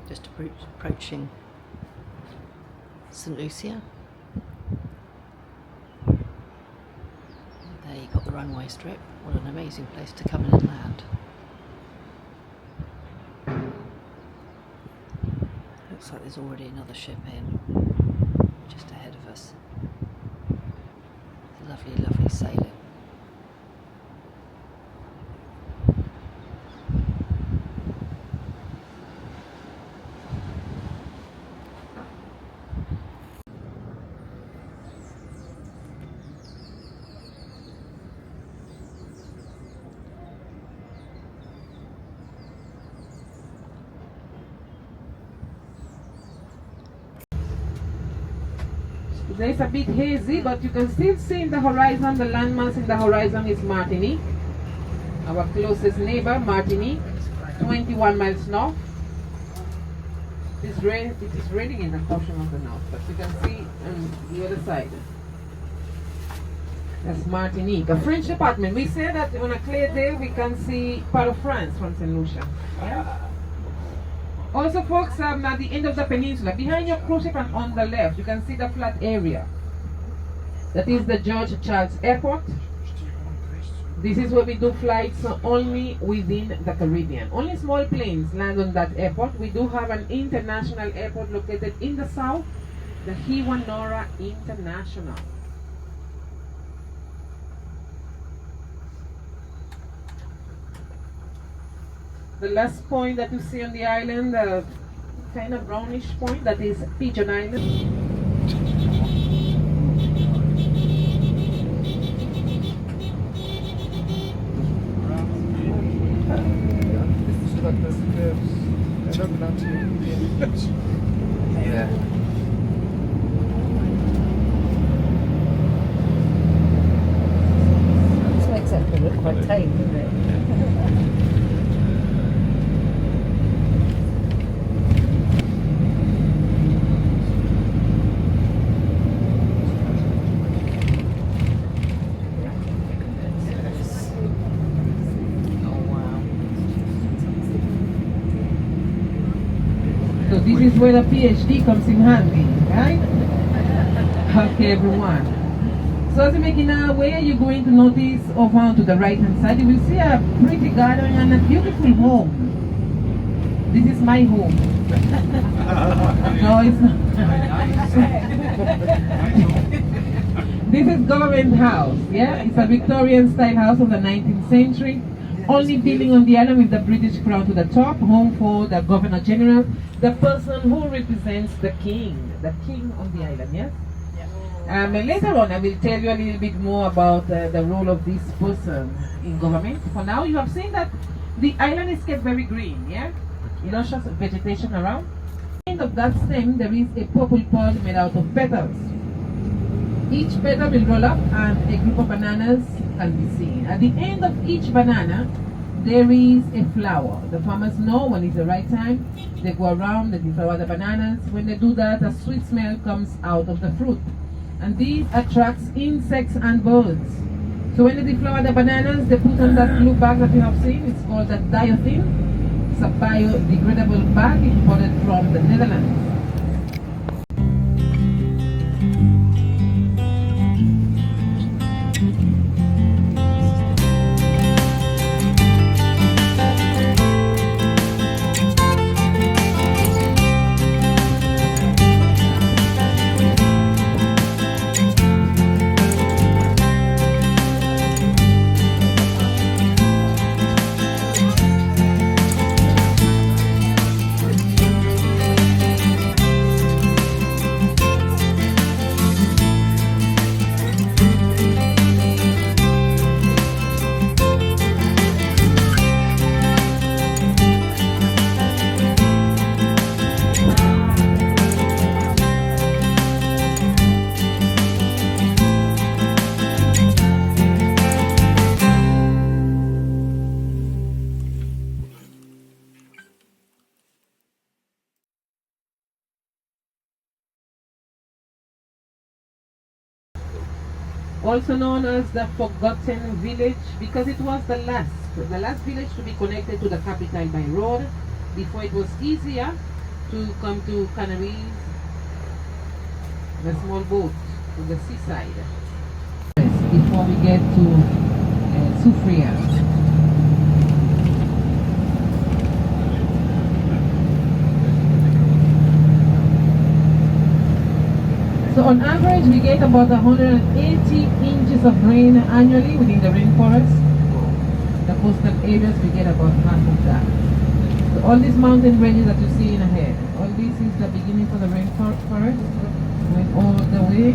Just approaching St Lucia. There you got the runway strip. What an amazing place to come in and land. Looks like there's already another ship in just ahead of us. Lovely, lovely sailing. It's a bit hazy, but you can still see in the horizon, the landmass in the horizon is Martinique. Our closest neighbor, Martinique, 21 miles north. It is raining in a portion of the north, but you can see on the other side. That's Martinique, a French department. We say that on a clear day we can see part of France from St Lucia. Yeah? Also, folks, at the end of the peninsula, behind your cruise ship and on the left, you can see the flat area. That is the George Charles Airport. This is where we do flights only within the Caribbean. Only small planes land on that airport. We do have an international airport located in the south, the Hewanora International. The last point that you see on the island, the kind of brownish point, that is Pigeon Island. Yeah. This makes everything look quite tame, doesn't it? So this is where the PhD comes in handy, right? Okay, everyone. So as you're making our way, you're going to notice over to the right hand side, you will see a pretty garden and a beautiful home. This is my home. No, it's not. This is government house, yeah? It's a Victorian style house of the 19th century. Only building on the island with the British crown to the top, home for the Governor General, the person who represents the king on the island, yes? And later on, I will tell you a little bit more about the role of this person in government. For now, you have seen that the island is kept very green, yeah? Luscious vegetation around. At the end of that stem, there is a purple pod made out of petals. Each petal will roll up and a group of bananas can be seen. At the end of each banana, there is a flower. The farmers know when it's the right time. They go around, they deflower the bananas. When they do that, a sweet smell comes out of the fruit. And this attracts insects and birds. So when they deflower the bananas, they put on that blue bag that you have seen. It's called that diathene. It's a biodegradable bag imported from the Netherlands. Also known as the Forgotten Village, because it was the last village to be connected to the capital by road before it was easier to come to Canaries, in a small boat to the seaside. Before we get to Soufriere. So on average, we get about 180 inches of rain annually within the rainforest. The coastal areas, we get about half of that. So all these mountain ranges that you see in ahead, all this is the beginning for the rainforest, going all the way.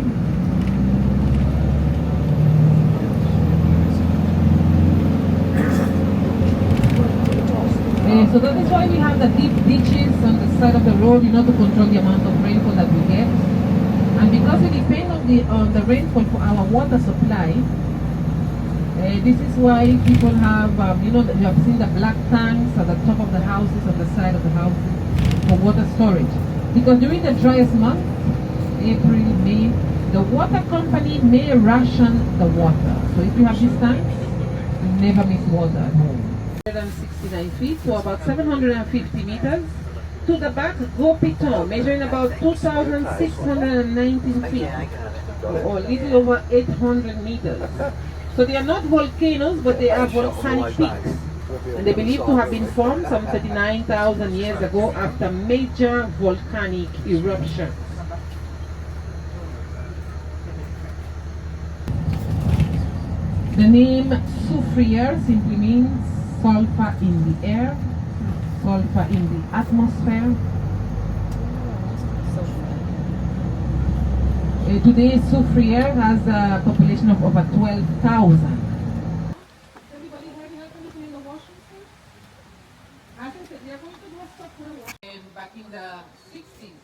So that is why we have the deep ditches on the side of the road, to control the amount of rainfall that we get. And because we depend on the rainfall for our water supply, this is why people have, you have seen the black tanks at the top of the houses, on the side of the houses, for water storage. Because during the driest month, April, May, the water company may ration the water. So if you have these tanks, you never miss water at home. 169 feet, so about 750 meters. To the back, go Pitons, measuring about 2,619 feet, or a little over 800 meters. So they are not volcanoes, but they are volcanic peaks. And they believe to have been formed some 39,000 years ago after major volcanic eruptions. The name Soufriere simply means sulfur in the air, sulfur in the atmosphere. Today, Soufriere has a population of over 12,000. Everybody heard anything in the Washington? I think that they're going to do a stop for a while. And back in the 60s,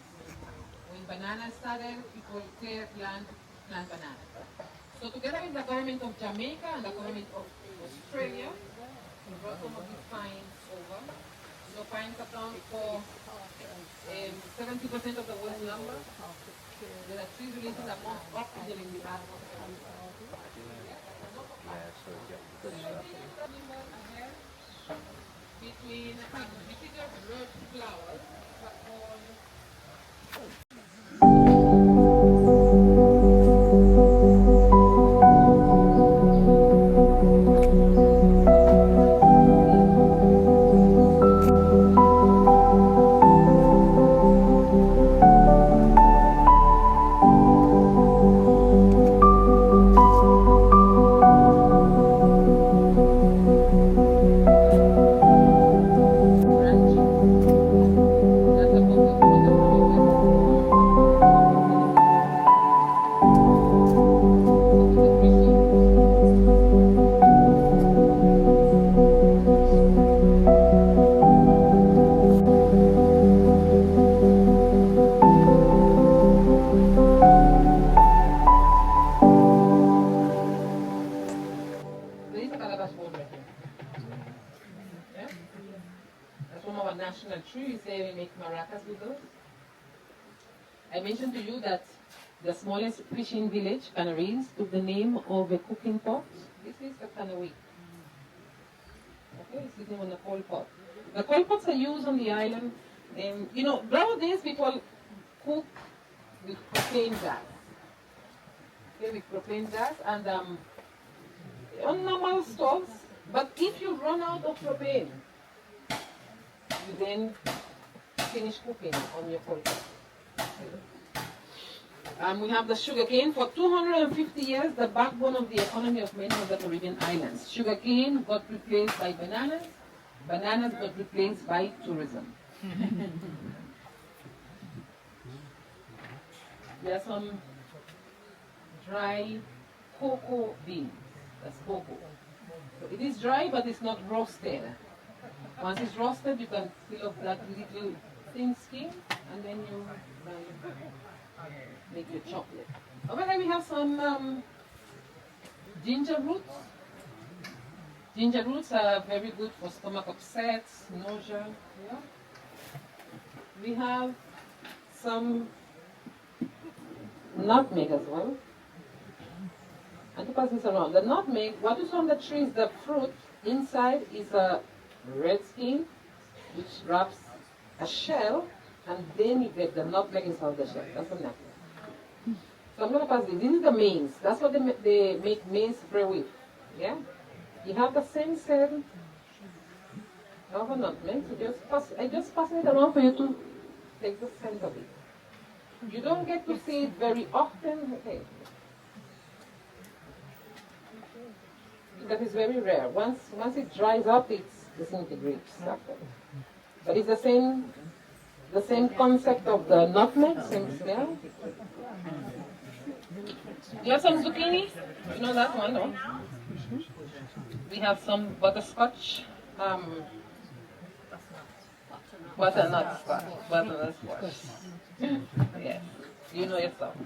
when bananas started, people cleared land, plant bananas. So together with the government of Jamaica and the government of Australia, we brought some of these pines over. So pines account for 70% of the world's lumber. There are trees releasing the most oxygen in the atmosphere. Between bigger red flowers that trees there, we make maracas with those. I mentioned to you that the smallest fishing village, Canaries, took the name of a cooking pot. This is a canoe. Okay, it's sitting on a coal pot. The coal pots are used on the island. Nowadays people cook with propane gas. Okay, with propane gas and on normal stoves. But if you run out of propane, you then finish cooking on your coal pot. We have the sugarcane. For 250 years, the backbone of the economy of many of the Caribbean islands. Sugarcane got replaced by bananas. Bananas got replaced by tourism. There are some dry cocoa beans. That's cocoa. So it is dry, but it's not roasted. Once it's roasted, you can peel off that little thin skin, and then you make your chocolate. Over there we have some ginger roots. Ginger roots are very good for stomach upsets, nausea. Yeah. We have some nutmeg as well. And to pass this around, the nutmeg, what is on the tree is the fruit. Inside is a red skin, which wraps a shell, and then you get the nutmeg inside of the shell. That's the nutmeg. So I'm going to pass this. This is the mains. That's what they make maize bread with. Yeah? You have the same scent of a nutmeg. So I just pass it around for you to take the scent of it. You don't get to see it very often. Okay. Because it's very rare. Once it dries up, it disintegrates. But it's the same concept of the nutmeg, same smell. You have some zucchini? You know that one, no? We have some butterscotch. Butternut squash. Yes, you know yourself.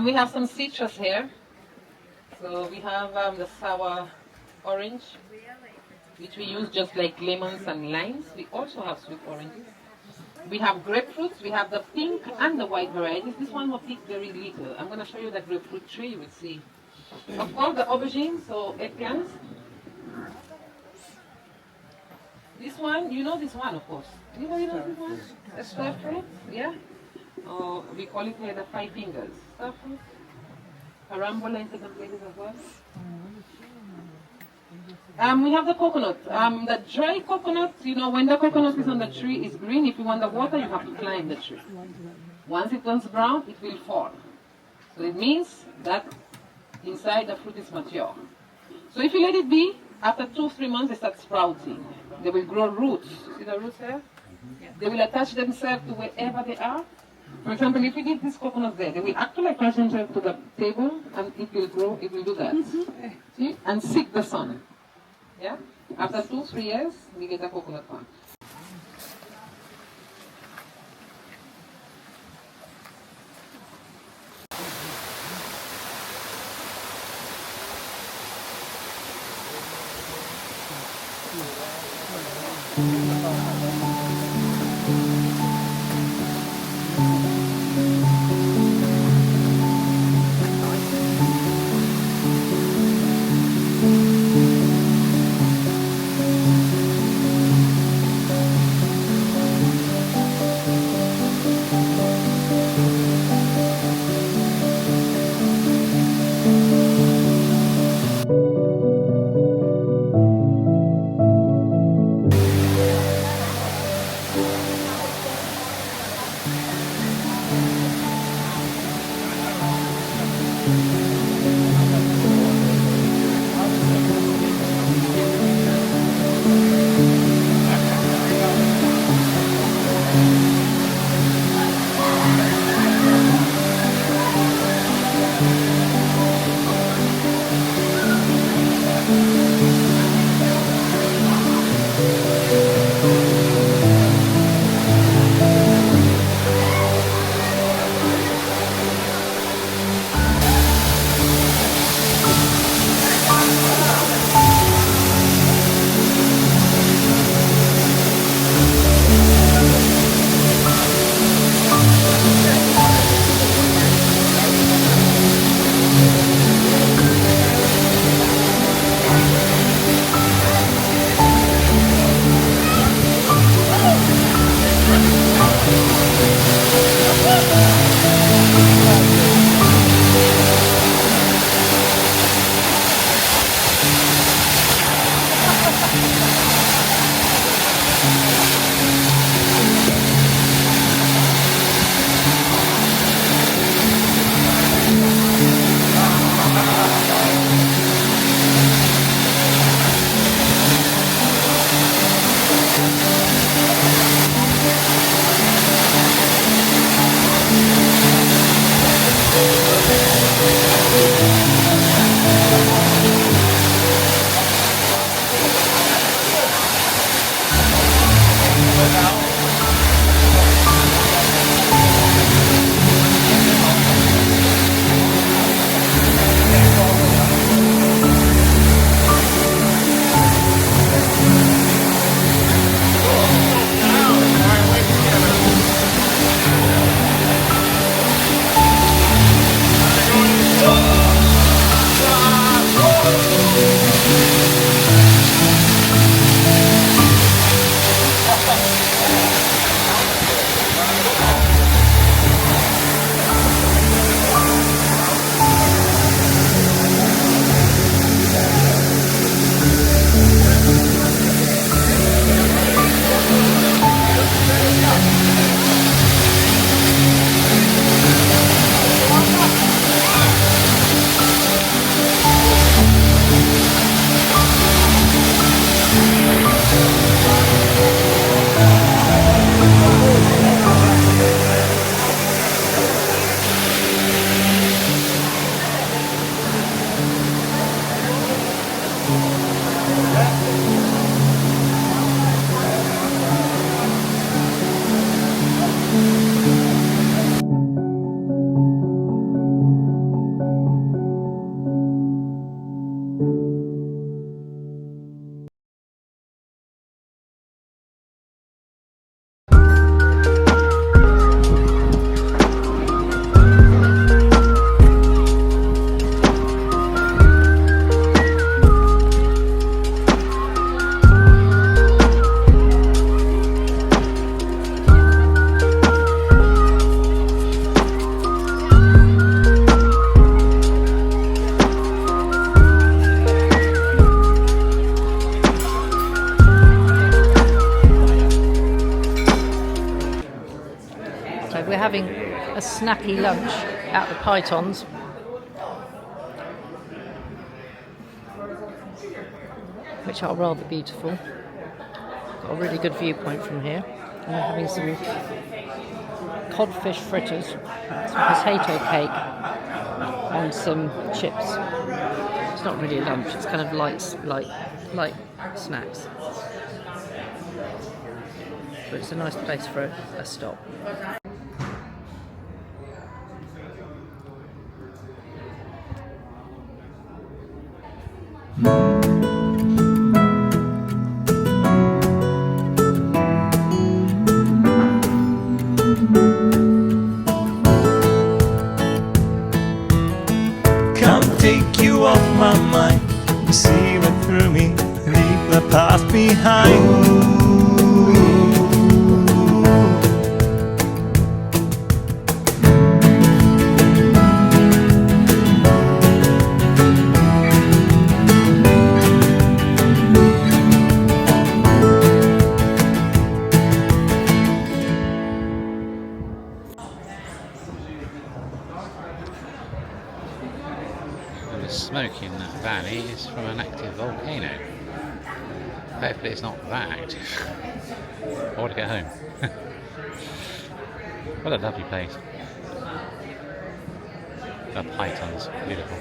We have some citrus here. So we have the sour orange, which we use just like lemons and limes. We also have sweet oranges. We have grapefruits. We have the pink and the white varieties. This one will pick very little. I'm going to show you the grapefruit tree. You will see. Of course, the aubergines, so eggplants. This one, you know this one, of course. Anybody know this one? The star fruit, yeah? Or we call it here the 5 fingers. Star fruit. Carambola in certain places as well. We have the coconut. The dry coconut, you know, when the coconut is on the tree, it's green. If you want the water, you have to climb the tree. Once it turns brown, it will fall. So it means that inside the fruit is mature. So if you let it be, after 2-3 months, they start sprouting. They will grow roots. See the roots there? They will attach themselves to wherever they are. For example, if you give this coconut there, they will actually attach themselves to the table and it will grow, it will do that. See? And seek the sun. Yeah? After 2-3 years, we get a coconut one. having a snacky lunch at the Pitons. Which are rather beautiful. Got a really good viewpoint from here. And we're having some codfish fritters, some potato cake, and some chips. It's not really lunch, it's kind of light snacks. But it's a nice place for a stop. Take you off my mind, see right through me, leave the past behind. The smoke in that valley is from an active volcano. Hopefully it's not that active. I want to get home. What a lovely place. The Pitons, beautiful.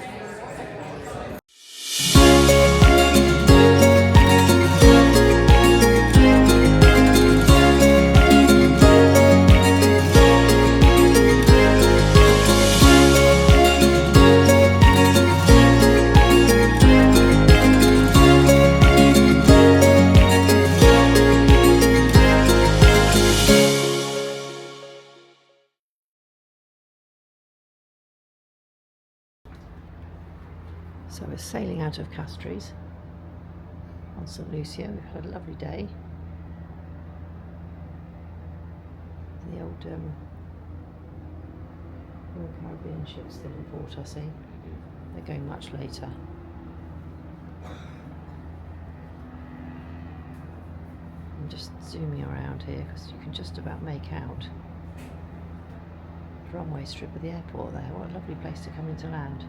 So we're sailing out of Castries on St Lucia. We've had a lovely day. The old Royal Caribbean ship's still in port, I see. They're going much later. I'm just zooming around here because you can just about make out the runway strip of the airport there. What a lovely place to come into land.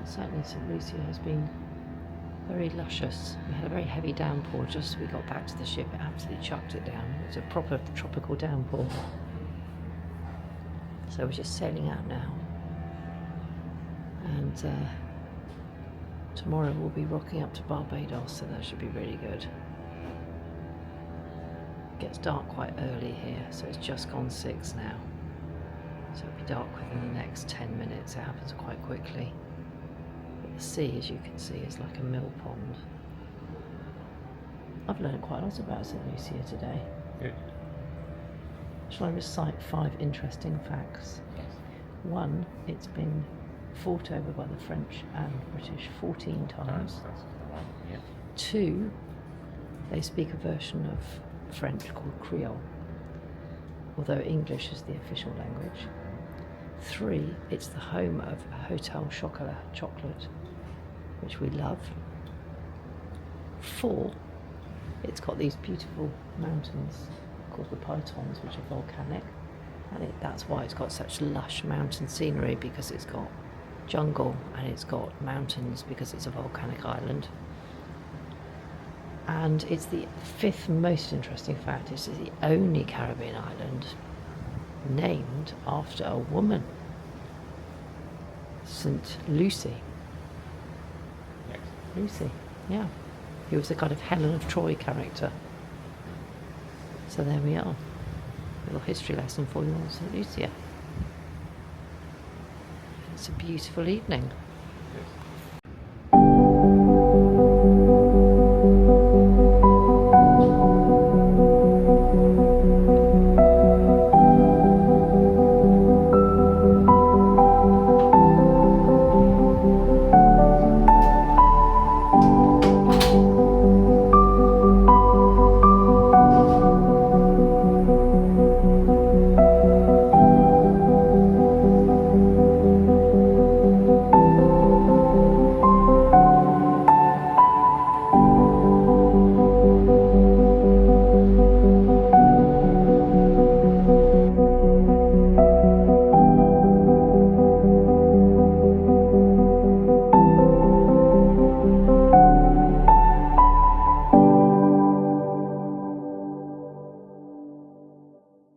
Certainly St Lucia has been very luscious. We had a very heavy downpour just as we got back to the ship. It absolutely chucked it down. It was a proper tropical downpour. So we're just sailing out now. And tomorrow we'll be rocking up to Barbados, so that should be really good. It gets dark quite early here, so it's just gone 6 now. So it'll be dark within the next 10 minutes. It happens quite quickly. The sea, as you can see, is like a mill pond. I've learned quite a lot about St Lucia today. Good. Shall I recite 5 interesting facts? Yes. 1, it's been fought over by the French and British 14 times. That's the one, yeah. 2, they speak a version of French called Creole, although English is the official language. 3, it's the home of Hotel Chocolat, which we love. 4, it's got these beautiful mountains called the Pitons, which are volcanic, and that's why it's got such lush mountain scenery, because it's got jungle and it's got mountains because it's a volcanic island. And it's the 5th most interesting fact, it's the only Caribbean island named after a woman, St Lucy. Yes. Lucy, yeah. He was a kind of Helen of Troy character. So there we are. A little history lesson for you on St Lucia. It's a beautiful evening.